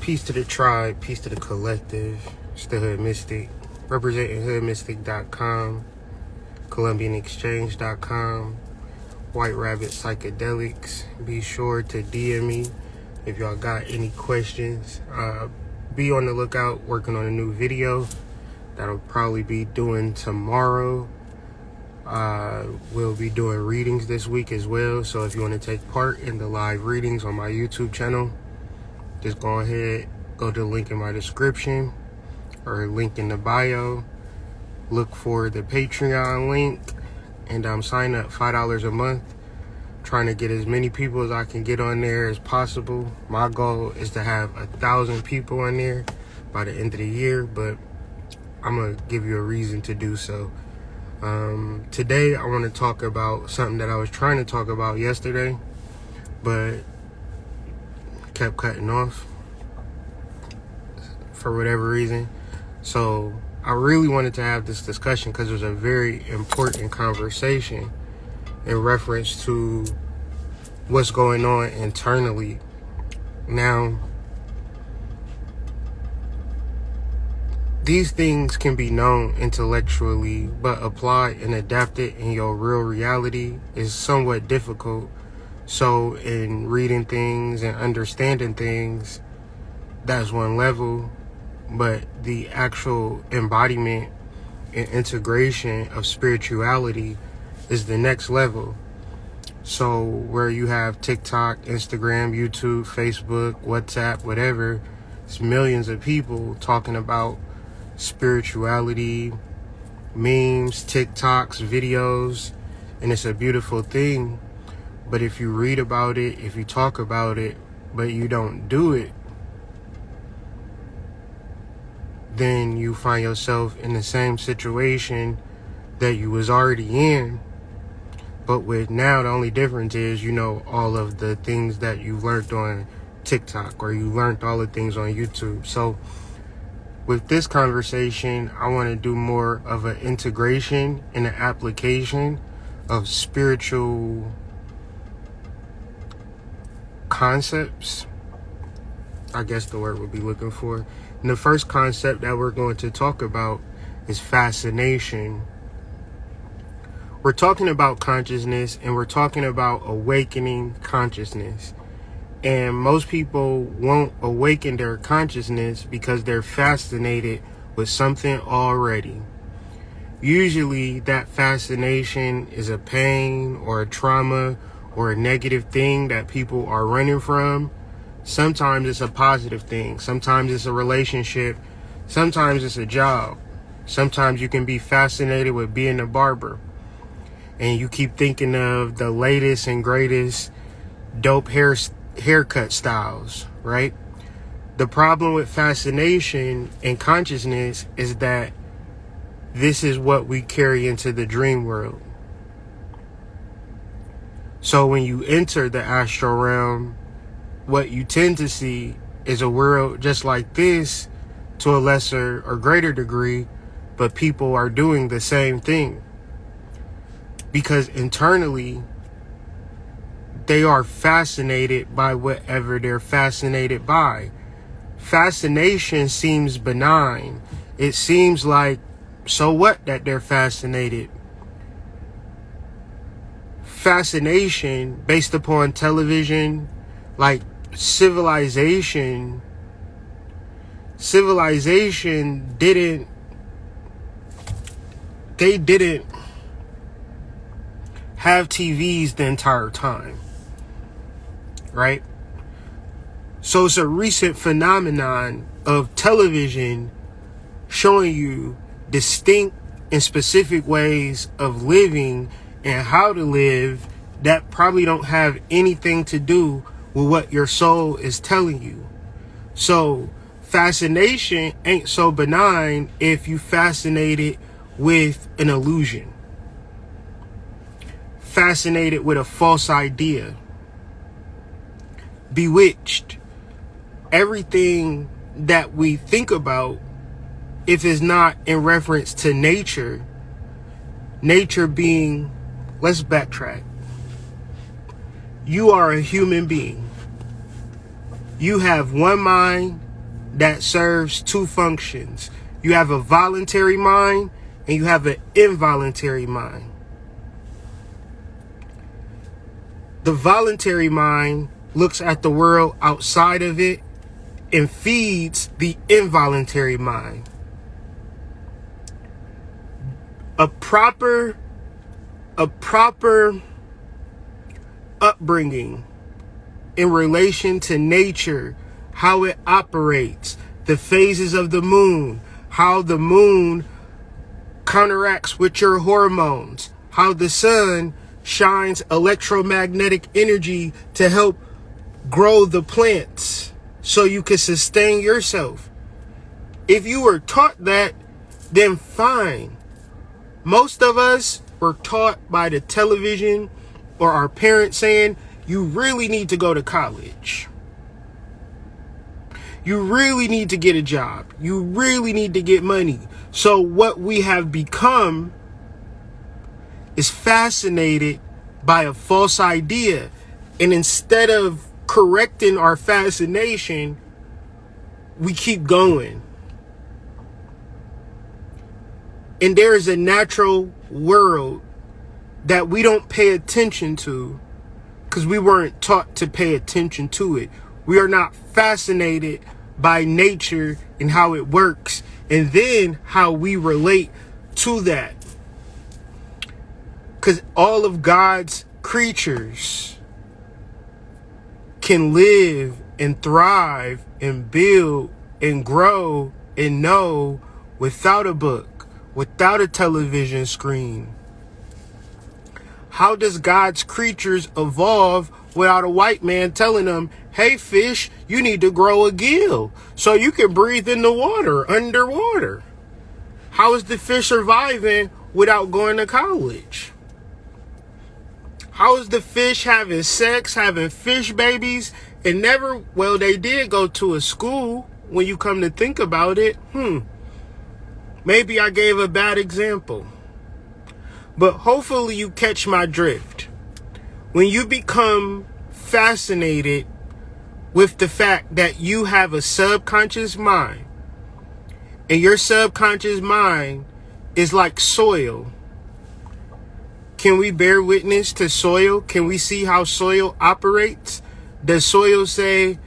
Peace to the tribe, peace to the collective. It's the Hood Mystic, representing hoodmystic.com, colombianexchange.com, White Rabbit Psychedelics. Be sure to DM me if y'all got any questions. Be on the lookout, working on a new video that'll probably be doing tomorrow. We'll be doing readings this week as well, so if you want to take part in the live readings on my YouTube channel, just go ahead, go to the link in my description or link in the bio, look for the Patreon link, and sign up $5 a month. Trying to get as many people as I can get on there as possible. My goal is to have 1,000 people on there by the end of the year, but I'm gonna give you a reason to do so. Today I want to talk about something that I was trying to talk about yesterday, but kept cutting off for whatever reason. So I really wanted to have this discussion because it was a very important conversation in reference to what's going on internally. Now, these things can be known intellectually, but applied and adapted in your real reality is somewhat difficult. So in reading things and understanding things, that's one level, but the actual embodiment and integration of spirituality is the next level. So where you have TikTok, Instagram, YouTube, Facebook, WhatsApp, whatever, it's millions of people talking about spirituality, memes, TikToks, videos, and it's a beautiful thing. But if you read about it, if you talk about it, but you don't do it, then you find yourself in the same situation that you was already in. But with now, the only difference is, you know, all of the things that you learned on TikTok, or you learned all the things on YouTube. So with this conversation, I want to do more of an integration and an application of spiritual concepts. I guess the word we'll be looking for. And the first concept that we're going to talk about is fascination. We're talking about consciousness, and we're talking about awakening consciousness. And most people won't awaken their consciousness because they're fascinated with something already. Usually that fascination is a pain or a trauma or a negative thing that people are running from. Sometimes it's a positive thing. Sometimes it's a relationship. Sometimes it's a job. Sometimes you can be fascinated with being a barber, and you keep thinking of the latest and greatest dope haircut styles, right? The problem with fascination and consciousness is that this is what we carry into the dream world. So when you enter the astral realm, what you tend to see is a world just like this to a lesser or greater degree, but people are doing the same thing. Because internally, they are fascinated by whatever they're fascinated by. Fascination seems benign. It seems like, so what that they're fascinated? Fascination based upon television, like civilization didn't have TVs the entire time, right? So it's a recent phenomenon of television showing you distinct and specific ways of living and how to live that probably don't have anything to do with what your soul is telling you. So fascination ain't so benign if you fascinated with an illusion, fascinated with a false idea, bewitched. Everything that we think about, if it's not in reference to nature being, let's backtrack. You are a human being. You have one mind that serves two functions. You have a voluntary mind and you have an involuntary mind. The voluntary mind looks at the world outside of it and feeds the involuntary mind. A proper upbringing in relation to nature, how it operates, the phases of the moon, how the moon counteracts with your hormones, how the sun shines electromagnetic energy to help grow the plants so you can sustain yourself. If you were taught that, then fine. Most of us were taught by the television or our parents saying, you really need to go to college. You really need to get a job. You really need to get money. So what we have become is fascinated by a false idea. And instead of correcting our fascination, we keep going. And there is a natural world that we don't pay attention to because we weren't taught to pay attention to it. We are not fascinated by nature and how it works, and then how we relate to that. Because all of God's creatures can live and thrive and build and grow and know without a book, without a television screen. How does God's creatures evolve without a white man telling them, hey fish, you need to grow a gill so you can breathe in the water underwater? How is the fish surviving without going to college? How is the fish having sex, having fish babies, and never, well, they did go to a school when you come to think about it. Maybe I gave a bad example. But hopefully you catch my drift. When you become fascinated with the fact that you have a subconscious mind, and your subconscious mind is like soil. Can we bear witness to soil? Can we see how soil operates? Does soil say,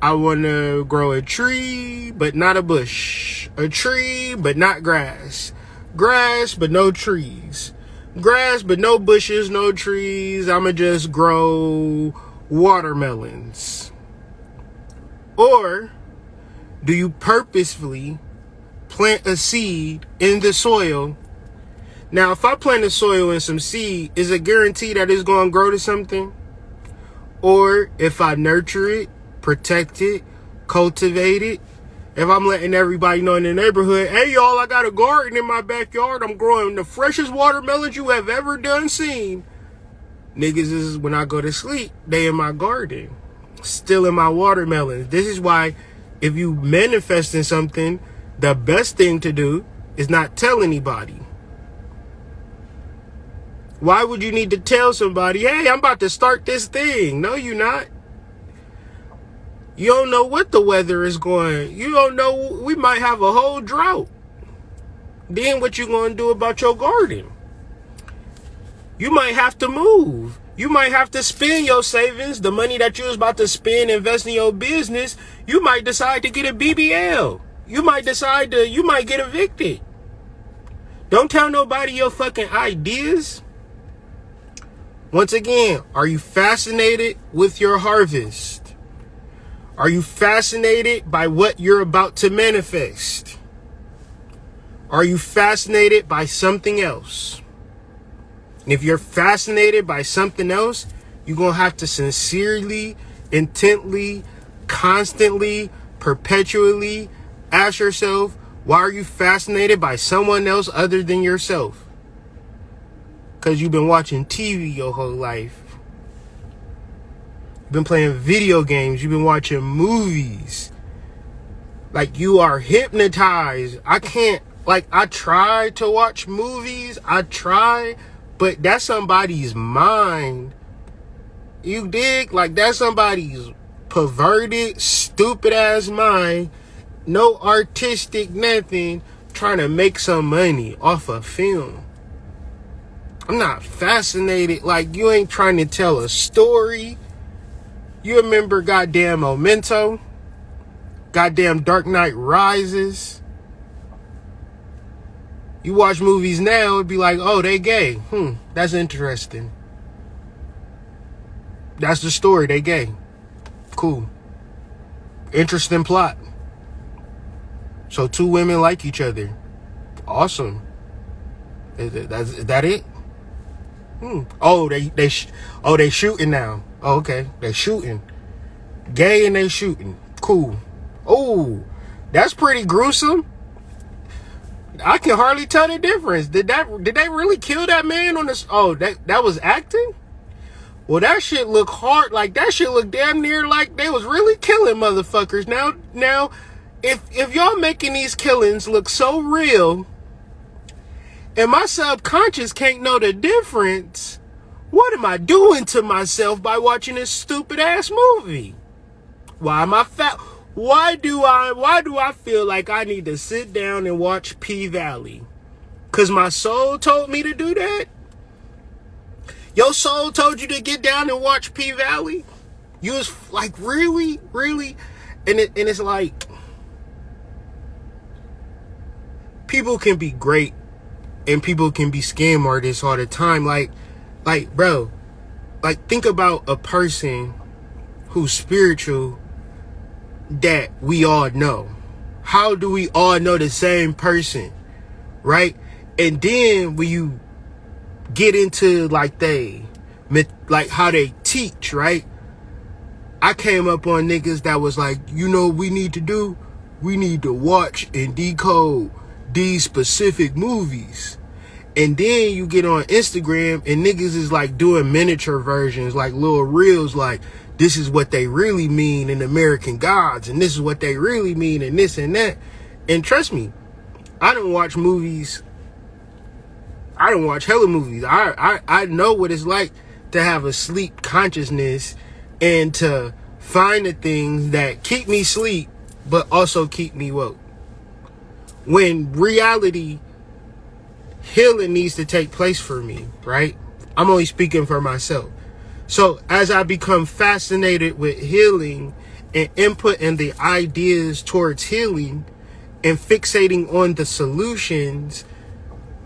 I want to grow a tree, but not a bush. A tree, but not grass. Grass, but no trees. Grass, but no bushes, no trees. I'ma just grow watermelons. Or do you purposefully plant a seed in the soil? Now, if I plant a soil and some seed, is it guaranteed that it's going to grow to something? Or if I nurture it, protect it, cultivate it, if I'm letting everybody know in the neighborhood, hey y'all, I got a garden in my backyard. I'm growing the freshest watermelons you have ever done seen. Niggas is, when I go to sleep, they in my garden, still in my watermelons. This is why if you manifesting something, the best thing to do is not tell anybody. Why would you need to tell somebody, hey, I'm about to start this thing? No, you're not. You don't know what the weather is going. You don't know, we might have a whole drought. Then what you going to do about your garden? You might have to move. You might have to spend your savings, the money that you was about to spend, invest in your business. You might decide to get a BBL. You might get evicted. Don't tell nobody your fucking ideas. Once again, are you fascinated with your harvest? Are you fascinated by what you're about to manifest? Are you fascinated by something else? And if you're fascinated by something else, you're going to have to sincerely, intently, constantly, perpetually ask yourself, why are you fascinated by someone else other than yourself? Because you've been watching TV your whole life. You've been playing video games. You've been watching movies. Like, you are hypnotized. I try to watch movies. But that's somebody's mind. You dig? Like, that's somebody's perverted, stupid ass mind No artistic nothing. Trying to make some money off a film. I'm not fascinated. Like, you ain't trying to tell a story. You remember goddamn Memento? Goddamn Dark Knight Rises? You watch movies now, it'd be like, oh, they gay. That's interesting. That's the story, they gay. Cool. Interesting plot. So two women like each other. Awesome. Is that it? Oh, they shooting now. Oh, okay. They shooting. Gay and they shooting. Cool. Oh, that's pretty gruesome. I can hardly tell the difference. Did they really kill that man on this? Oh, that was acting? Well, that shit look hard. Like, that shit look damn near like they was really killing motherfuckers. Now, if y'all making these killings look so real, and my subconscious can't know the difference, what am I doing to myself by watching this stupid ass movie? Why am I fat? Why do I feel like I need to sit down and watch P-Valley? Cause my soul told me to do that? Your soul told you to get down and watch P-Valley? You was like, really? And it's like, people can be great and people can be scam artists all the time. Like, bro, like, think about a person who's spiritual that we all know. How do we all know the same person, right? And then when you get into like how they teach, right? I came up on niggas that was like, you know what we need to watch and decode these specific movies. And then you get on Instagram and niggas is like doing miniature versions, like little reels, like, this is what they really mean in American Gods, and this is what they really mean in this and that. And trust me, I don't watch movies. I don't watch hella movies. I know what it's like to have a sleep consciousness and to find the things that keep me asleep but also keep me woke. When reality, healing needs to take place for me, right? I'm only speaking for myself. So as I become fascinated with healing and inputting the ideas towards healing and fixating on the solutions,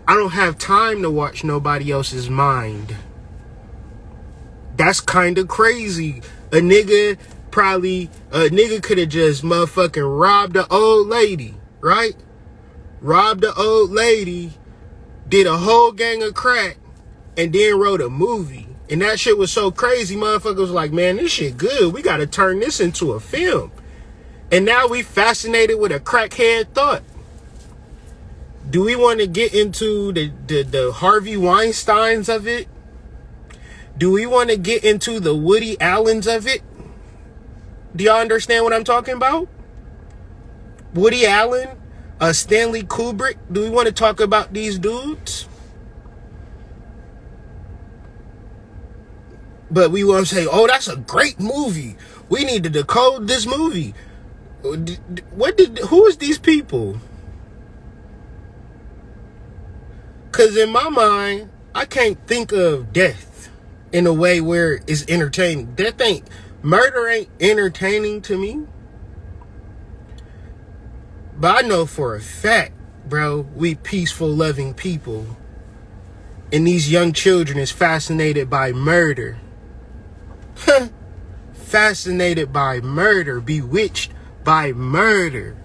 I don't have time to watch nobody else's mind. That's kind of crazy. A nigga could have just motherfucking robbed an old lady, right? Robbed an old lady, did a whole gang of crack, and then wrote a movie. And that shit was so crazy, motherfuckers was like, man, this shit good. We got to turn this into a film. And now we fascinated with a crackhead thought. Do we want to get into the Harvey Weinsteins of it? Do we want to get into the Woody Allens of it? Do y'all understand what I'm talking about? Woody Allen, Stanley Kubrick. Do we want to talk about these dudes? But we want to say, oh, that's a great movie. We need to decode this movie. Who is these people? Because in my mind, I can't think of death in a way where it's entertaining. Murder ain't entertaining to me. But I know for a fact, bro, we peaceful, loving people. And these young children is fascinated by murder. Fascinated by murder, bewitched by murder.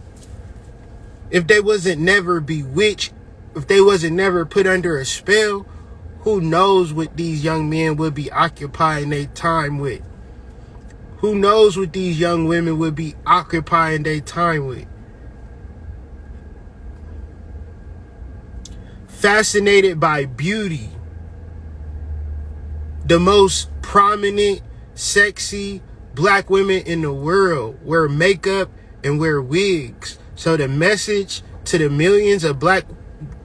If they wasn't never bewitched, if they wasn't never put under a spell, who knows what these young men would be occupying their time with? Who knows what these young women would be occupying their time with? Fascinated by beauty. The most prominent, sexy black women in the world wear makeup and wear wigs. So the message to the millions of black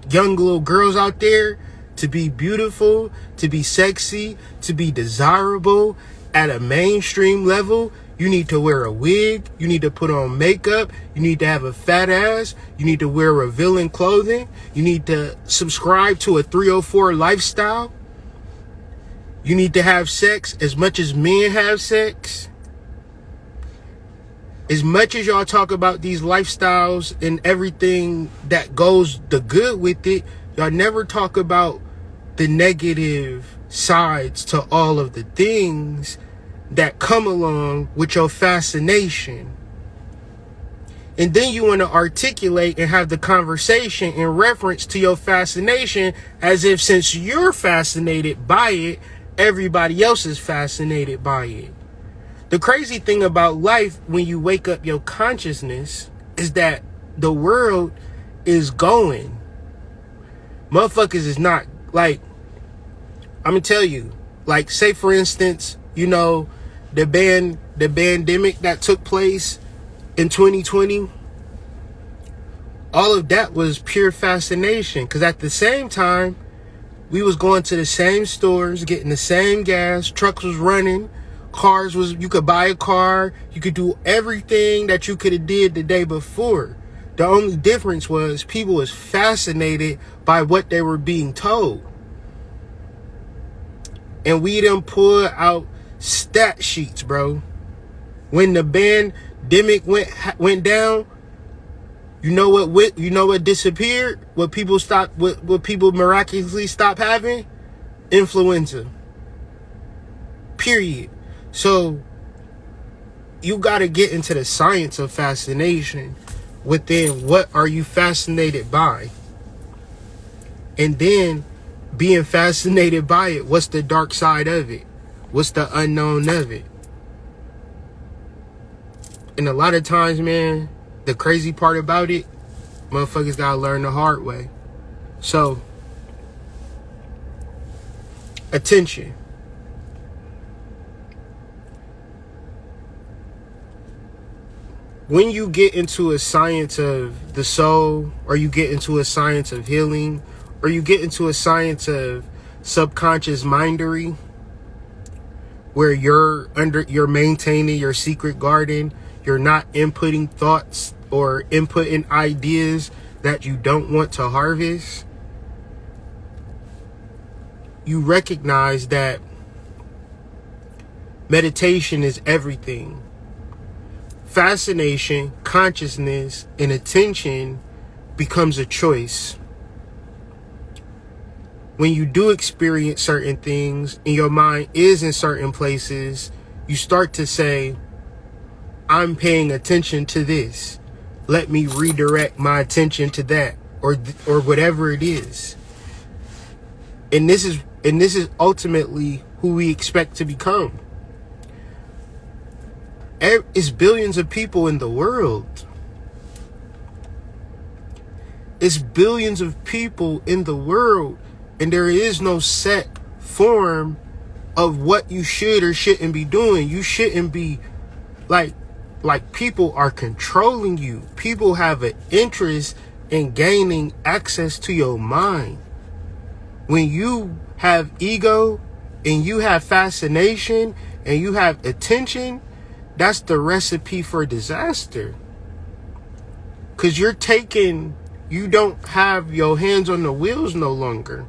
young little girls out there, to be beautiful, to be sexy, to be desirable at a mainstream level, You need to wear a wig. You need to put on makeup. You need to have a fat ass. You need to wear revealing clothing. You need to subscribe to a 304 lifestyle. You need to have sex as much as men have sex. As much as y'all talk about these lifestyles and everything that goes the good with it, y'all never talk about the negative sides to all of the things that come along with your fascination. And then you want to articulate and have the conversation in reference to your fascination as if since you're fascinated by it, everybody else is fascinated by it. The crazy thing about life when you wake up your consciousness is that the world is going. Motherfuckers is not, like, I'm gonna tell you, like, say for instance, you know, the pandemic that took place in 2020, all of that was pure fascination. Because at the same time, we was going to the same stores, getting the same gas, trucks was running, cars was, you could buy a car, you could do everything that you could have did the day before. The only difference was people was fascinated by what they were being told. And we done pull out stat sheets, bro. When the pandemic went down, you know what disappeared? What people stopped, what people miraculously stopped having? Influenza. Period. So you got to get into the science of fascination within what are you fascinated by? And then being fascinated by it, what's the dark side of it? What's the unknown of it? And a lot of times, man, the crazy part about it, motherfuckers gotta learn the hard way. So, attention. When you get into a science of the soul, or you get into a science of healing, or you get into a science of subconscious mindery, where you're maintaining your secret garden, you're not inputting thoughts or inputting ideas that you don't want to harvest, you recognize that meditation is everything. Fascination, consciousness, and attention becomes a choice. When you do experience certain things and your mind is in certain places, you start to say, I'm paying attention to this. Let me redirect my attention to that, or whatever it is. And this is ultimately who we expect to become. It's billions of people in the world. It's billions of people in the world, and there is no set form of what you should or shouldn't be doing. You shouldn't be like people are controlling you. People have an interest in gaining access to your mind. When you have ego and you have fascination and you have attention, that's the recipe for disaster. Because you don't have your hands on the wheels no longer.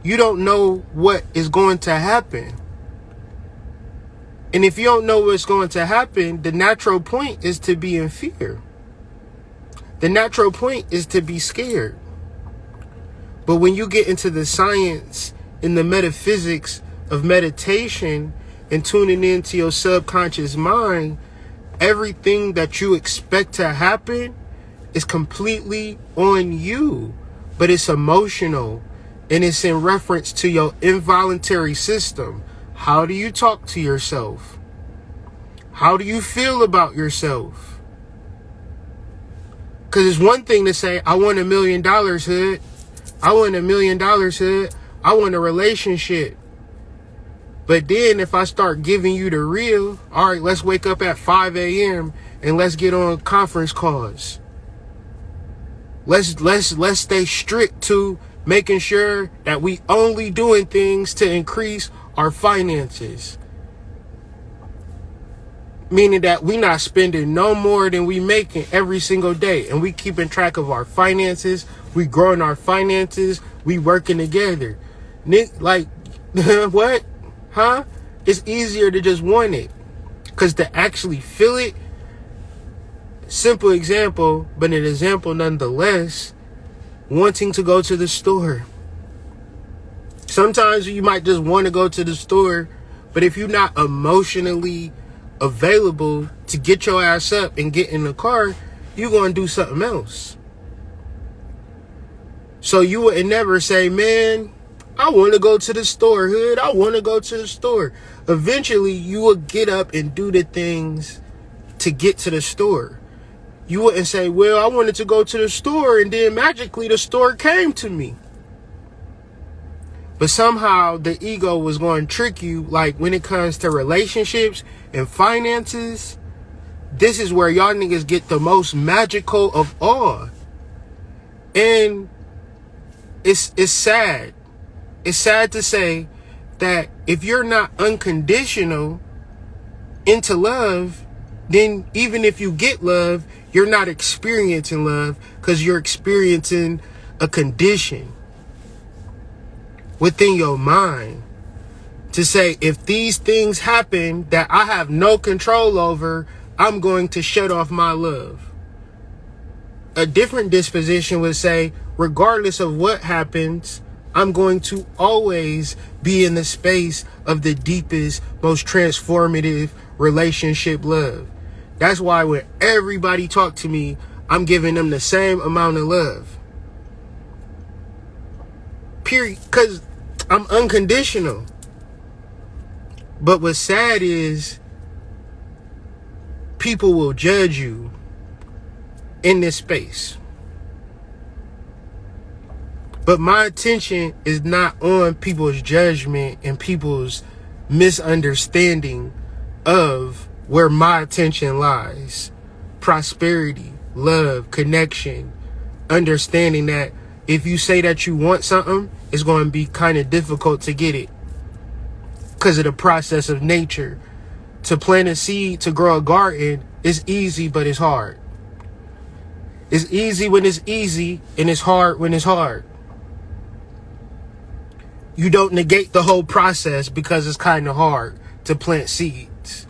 You don't know what is going to happen. And if you don't know what's going to happen, the natural point is to be in fear. The natural point is to be scared. But when you get into the science and the metaphysics of meditation and tuning into your subconscious mind, everything that you expect to happen is completely on you. But it's emotional, and it's in reference to your involuntary system. How do you talk to yourself? How do you feel about yourself? Because it's one thing to say, I want $1 million, hood. I want $1 million, hood. I want a relationship. But then if I start giving you the real, all right, let's wake up at 5 a.m. and let's get on conference calls. Let's stay strict to making sure that we only doing things to increase our finances. Meaning that we not spending no more than we making every single day. And we keeping track of our finances. We growing our finances. We working together. Like, what? Huh? It's easier to just want it. Because to actually feel it, simple example, but an example nonetheless, wanting to go to the store. Sometimes you might just want to go to the store, but if you're not emotionally available to get your ass up and get in the car, you're going to do something else. So you would never say, man, I want to go to the store, hood. I want to go to the store. Eventually, you will get up and do the things to get to the store. You wouldn't say, well, I wanted to go to the store, and then magically the store came to me. But somehow the ego was going to trick you. Like when it comes to relationships and finances, this is where y'all niggas get the most magical of all. And it's sad. It's sad to say that if you're not unconditional into love, then even if you get love, you're not experiencing love because you're experiencing a condition within your mind to say, if these things happen that I have no control over, I'm going to shut off my love. A different disposition would say, regardless of what happens, I'm going to always be in the space of the deepest, most transformative relationship love. That's why when everybody talk to me, I'm giving them the same amount of love. Period. Because I'm unconditional. But what's sad is people will judge you in this space. But my attention is not on people's judgment and people's misunderstanding of where my attention lies. Prosperity, love, connection, understanding that if you say that you want something, it's going to be kind of difficult to get it because of the process of nature. To plant a seed, to grow a garden, is easy, but it's hard. It's easy when it's easy, and it's hard when it's hard. You don't negate the whole process because it's kind of hard to plant seeds.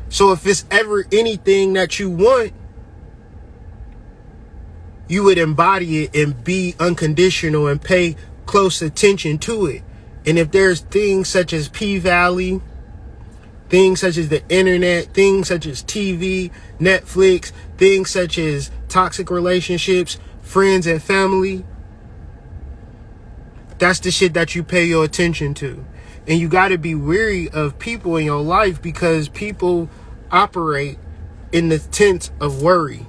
So if it's ever anything that you want, you would embody it and be unconditional and pay close attention to it. And if there's things such as P-Valley, things such as the internet, things such as TV, Netflix, things such as toxic relationships, friends and family, that's the shit that you pay your attention to. And you got to be wary of people in your life because people operate in the tent of worry.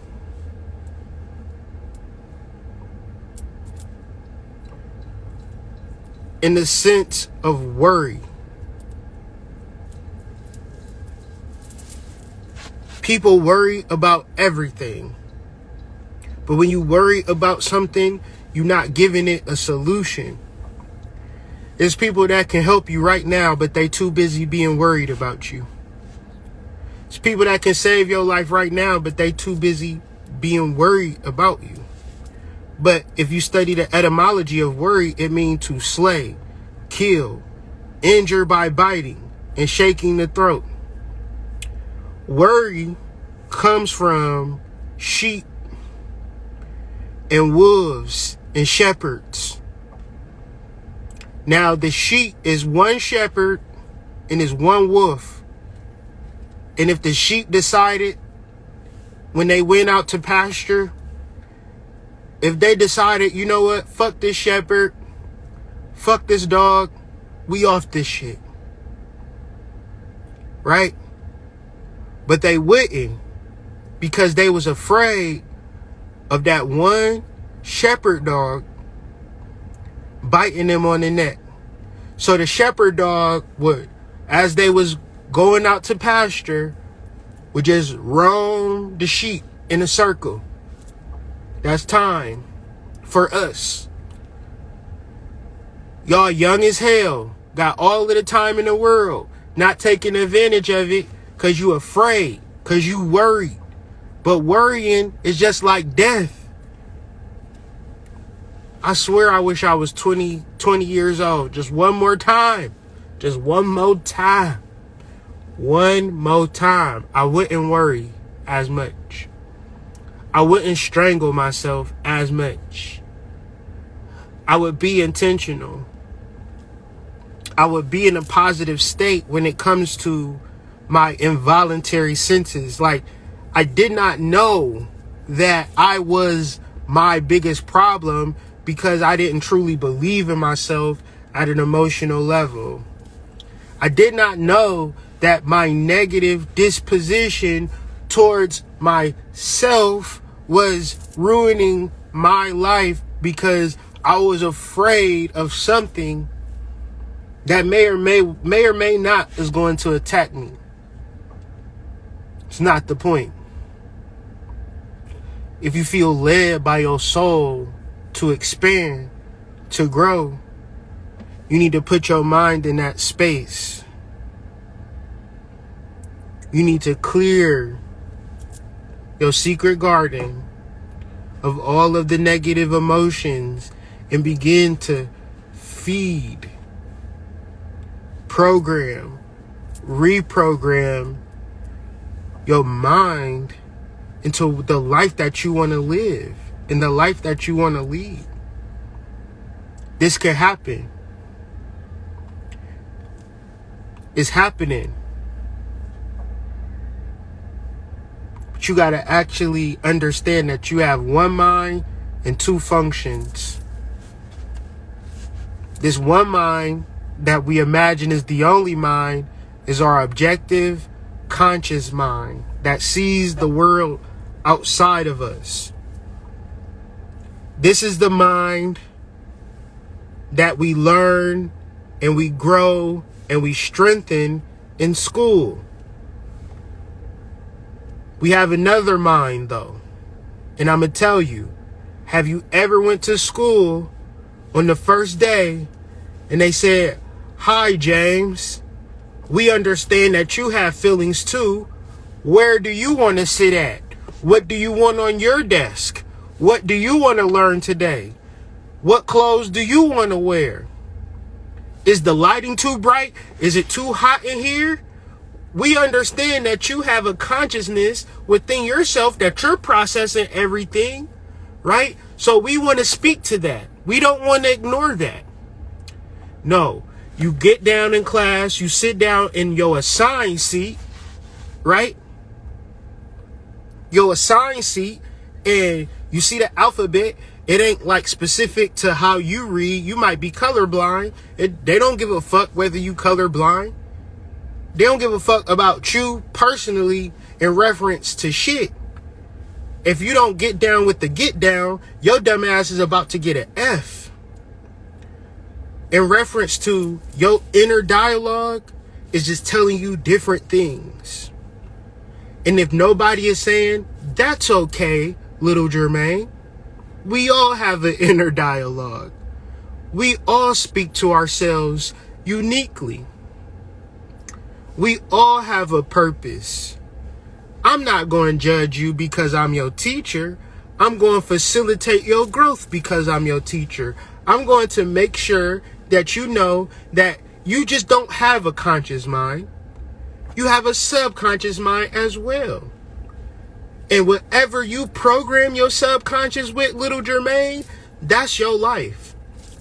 In the sense of worry. People worry about everything. But when you worry about something, you're not giving it a solution. There's people that can help you right now, but they too busy being worried about you. There's people that can save your life right now, but they too busy being worried about you. But if you study the etymology of worry, it means to slay, kill, injure by biting and shaking the throat. Worry comes from sheep and wolves and shepherds. Now the sheep is one shepherd and is one wolf. And if the sheep decided when they went out to pasture, if they decided, you know what, fuck this shepherd, fuck this dog, we off this shit. Right? But they wouldn't because they was afraid of that one shepherd dog biting them on the neck. So the shepherd dog would, as they was going out to pasture, would just roam the sheep in a circle. That's time for us. Y'all young as hell, got all of the time in the world, not taking advantage of it because you afraid, because you worried. But worrying is just like death. I swear I wish I was 20 years old. Just one more time. Just one more time. One more time. I wouldn't worry as much. I wouldn't strangle myself as much. I would be intentional. I would be in a positive state when it comes to my involuntary senses. Like, I did not know that I was my biggest problem because I didn't truly believe in myself at an emotional level. I did not know that my negative disposition towards myself was ruining my life because I was afraid of something that may or may not is going to attack me. It's not the point. If you feel led by your soul to expand, to grow, you need to put your mind in that space. You need to clear your secret garden of all of the negative emotions and begin to feed, program, reprogram your mind into the life that you want to live and the life that you want to lead. This can happen. It's happening. But you got to actually understand that you have one mind and two functions. This one mind that we imagine is the only mind is our objective, conscious mind that sees the world outside of us. This is the mind that we learn and we grow and we strengthen in school. We have another mind though. And I'm going to tell you, have you ever went to school on the first day and they said, "Hi, James, we understand that you have feelings too. Where do you want to sit at? What do you want on your desk? What do you want to learn today? What clothes do you want to wear? Is the lighting too bright? Is it too hot in here?" We understand that you have a consciousness within yourself that you're processing everything, right? So we want to speak to that. We don't want to ignore that. No, you get down in class, you sit down in your assigned seat, right? Your assigned seat, and you see the alphabet. It ain't like specific to how you read. You might be colorblind. They don't give a fuck whether you colorblind. They don't give a fuck about you personally in reference to shit. If you don't get down with the get down, your dumb ass is about to get an F. In reference to your inner dialogue is just telling you different things. And if nobody is saying, that's okay, little Jermaine. We all have an inner dialogue. We all speak to ourselves uniquely. We all have a purpose. I'm not going to judge you because I'm your teacher. I'm going to facilitate your growth because I'm your teacher. I'm going to make sure that you know that you just don't have a conscious mind. You have a subconscious mind as well. And whatever you program your subconscious with, little Jermaine, that's your life.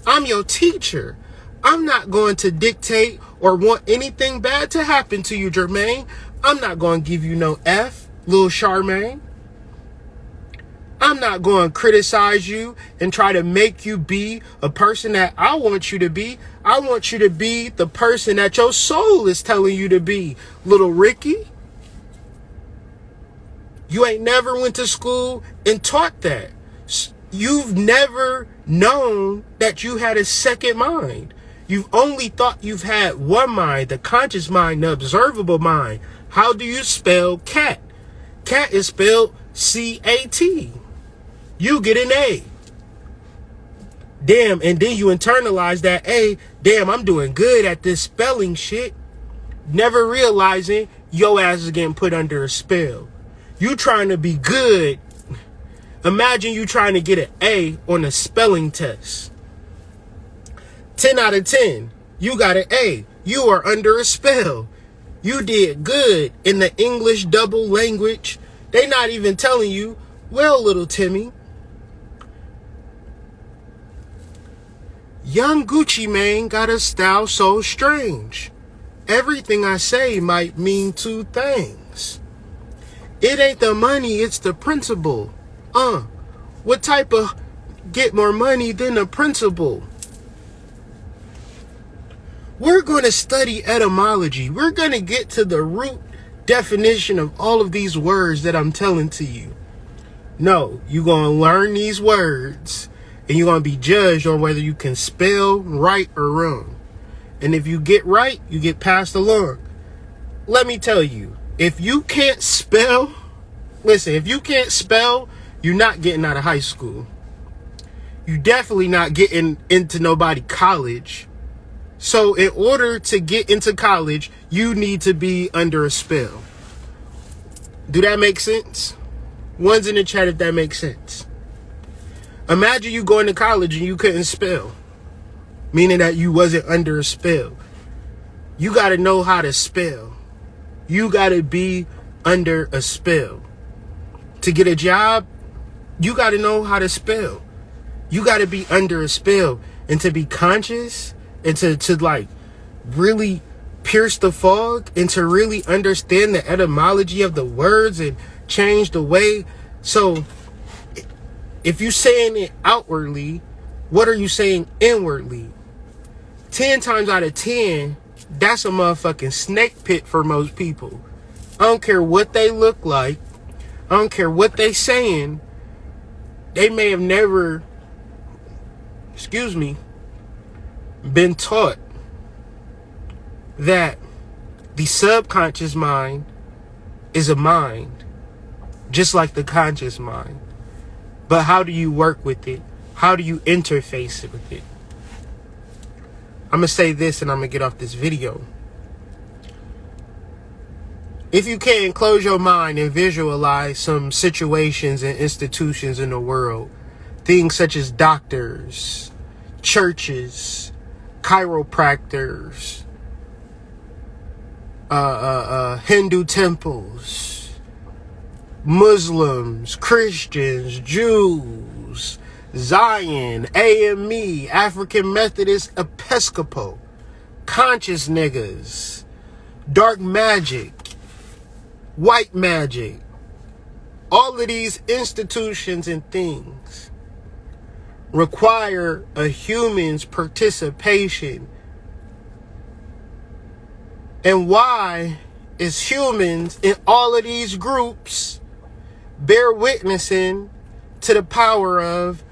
I'm your teacher. I'm not going to dictate or want anything bad to happen to you, Jermaine. I'm not going to give you no F, little Charmaine. I'm not going to criticize you and try to make you be a person that I want you to be. I want you to be the person that your soul is telling you to be, little Ricky. You ain't never went to school and taught that. You've never known that you had a second mind. You've only thought you've had one mind, the conscious mind, the observable mind. How do you spell cat? Cat is spelled C-A-T. You get an A. Damn, and then you internalize that A. Damn, I'm doing good at this spelling shit. Never realizing your ass is getting put under a spell. You trying to be good. Imagine you trying to get an A on a spelling test. 10 out of 10. You got an A. You are under a spell. You did good in the English double language. They not even telling you, well, little Timmy, young Gucci Mane got a style so strange. Everything I say might mean two things. It ain't the money, it's the principle. What type of get more money than the principle? We're going to study etymology. We're going to get to the root definition of all of these words that I'm telling to you. No, you're going to learn these words and you're going to be judged on whether you can spell right or wrong. And if you get right, you get passed along. Let me tell you, if you can't spell, listen, if you can't spell, you're not getting out of high school. You're definitely not getting into nobody college. So in order to get into college, you need to be under a spell. Do that make sense? One's in the chat if that makes sense. Imagine you going to college and you couldn't spell, meaning that you wasn't under a spell. You got to know how to spell. You got to be under a spell. To get a job, you got to know how to spell. You got to be under a spell. And to be conscious and to like really pierce the fog and to really understand the etymology of the words and change the way. So if you're saying it outwardly, what are you saying inwardly? 10 times out of 10, that's a motherfucking snake pit for most people. I don't care what they look like. I don't care what they saying. They may have never, been taught that the subconscious mind is a mind, just like the conscious mind. But how do you work with it? How do you interface with it? I'm going to say this and I'm going to get off this video. If you can, close your mind and visualize some situations and institutions in the world. Things such as doctors, churches, chiropractors, Hindu temples, Muslims, Christians, Jews, Zion, AME, African Methodist Episcopal, conscious niggas, dark magic, white magic. All of these institutions and things require a human's participation. And why is humans in all of these groups bear witnessing to the power of,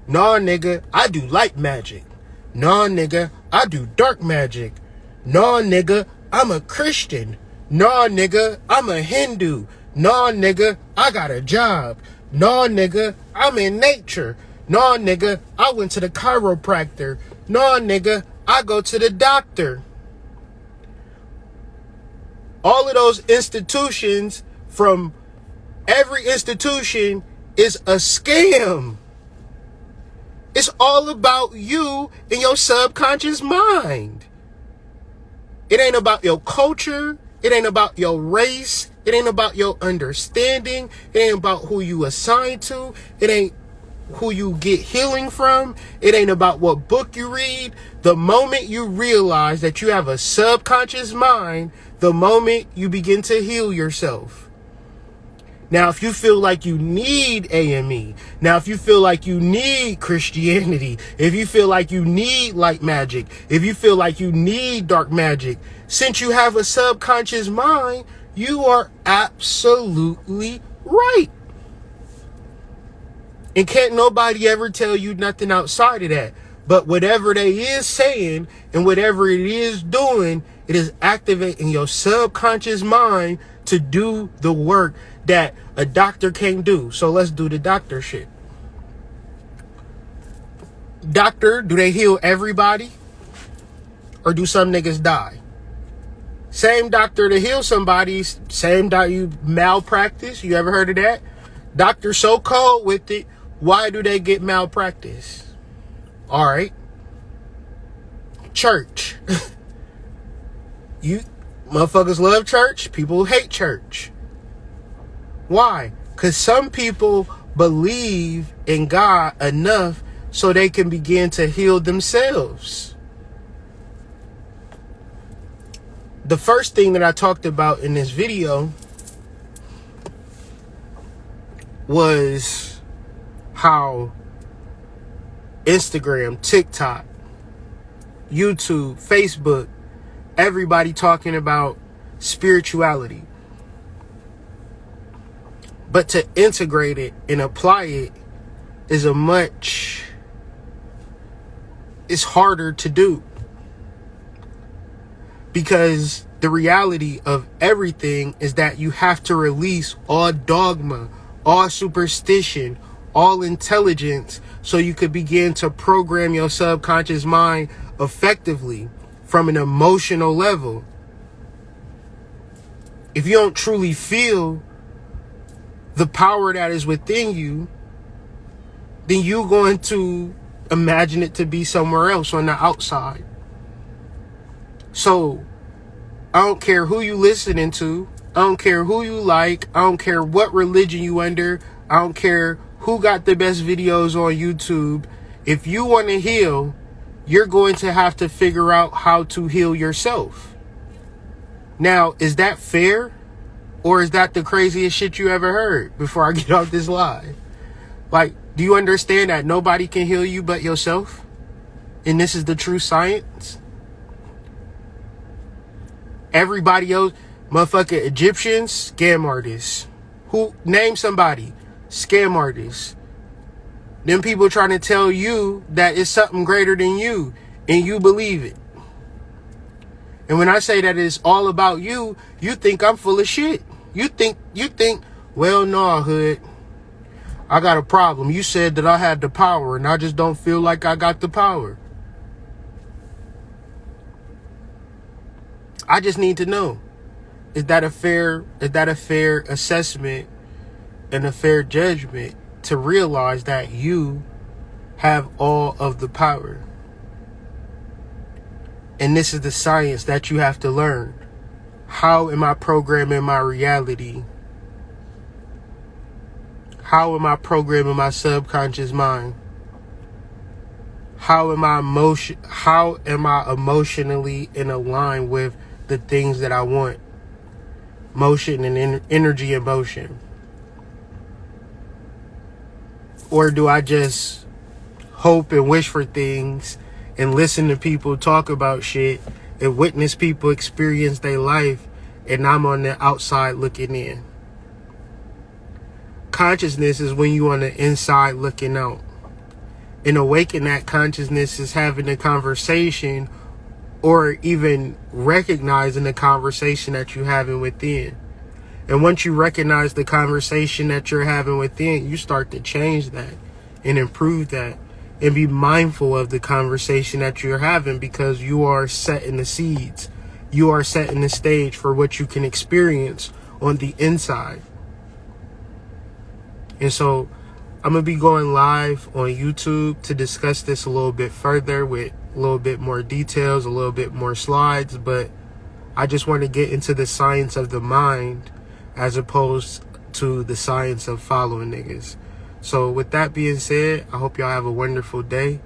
nah nigga, I do light magic. Nah nigga, I do dark magic. Nah nigga, I'm a Christian. Nah nigga, I'm a Hindu. Nah nigga, I got a job. Nah nigga, I'm in nature. Nah nigga, I went to the chiropractor. Nah nigga, I go to the doctor. All of those institutions, from every institution, is a scam. It's all about you and your subconscious mind. It ain't about your culture. It ain't about your race. It ain't about your understanding. It ain't about who you assign to. It ain't who you get healing from. It ain't about what book you read. The moment you realize that you have a subconscious mind, the moment you begin to heal yourself. Now, if you feel like you need AME, now if you feel like you need Christianity, if you feel like you need light magic, if you feel like you need dark magic, since you have a subconscious mind, you are absolutely right. And can't nobody ever tell you nothing outside of that. But whatever they is saying and whatever it is doing, it is activating your subconscious mind to do the work that a doctor can't do. So let's do the doctor shit. Doctor, do they heal everybody? Or do some niggas die? Same doctor to heal somebody, same doctor you malpractice. You ever heard of that? Doctor so cold with it, why do they get malpractice? All right. Church. You motherfuckers love church, people hate church. Why? Because some people believe in God enough so they can begin to heal themselves. The first thing that I talked about in this video was how Instagram, TikTok, YouTube, Facebook, everybody talking about spirituality. But to integrate it and apply it is it's harder to do. Because the reality of everything is that you have to release all dogma, all superstition, all intelligence, so you could begin to program your subconscious mind effectively from an emotional level. If you don't truly feel the power that is within you, then you're going to imagine it to be somewhere else on the outside. So I don't care who you listening to. I don't care who you like. I don't care what religion you under. I don't care who got the best videos on YouTube. If you want to heal, you're going to have to figure out how to heal yourself. Now, is that fair? Or is that the craziest shit you ever heard before I get off this live? Like, do you understand that nobody can heal you but yourself? And this is the true science? Everybody else, motherfucking Egyptians, scam artists. Who, name somebody, scam artists. Them people trying to tell you that it's something greater than you, and you believe it. And when I say that it's all about you, you think I'm full of shit. You think, well, no, hood, I got a problem. You said that I had the power, and I just don't feel like I got the power. I just need to know, is that a fair assessment and a fair judgment to realize that you have all of the power? And this is the science that you have to learn. How am I programming my reality? How am I programming my subconscious mind? How am I emotionally in line with the things that I want? Motion and energy and motion. Or do I just hope and wish for things and listen to people talk about shit and witness people experience their life, and I'm on the outside looking in? Consciousness is when you on the inside looking out. And awaken that consciousness is having a conversation, or even recognizing the conversation that you're having within. And once you recognize the conversation that you're having within, you start to change that and improve that and be mindful of the conversation that you're having, because you are setting the seeds. You are setting the stage for what you can experience on the inside. And so I'm going to be going live on YouTube to discuss this a little bit further with a little bit more details, a little bit more slides, but I just want to get into the science of the mind as opposed to the science of following niggas. So with that being said, I hope y'all have a wonderful day.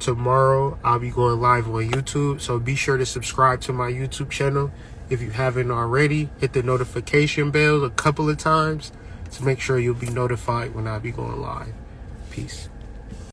Tomorrow I'll be going live on YouTube, so be sure to subscribe to my YouTube channel if you haven't already. Hit the notification bell a couple of times to make sure you'll be notified when I be going live. Peace.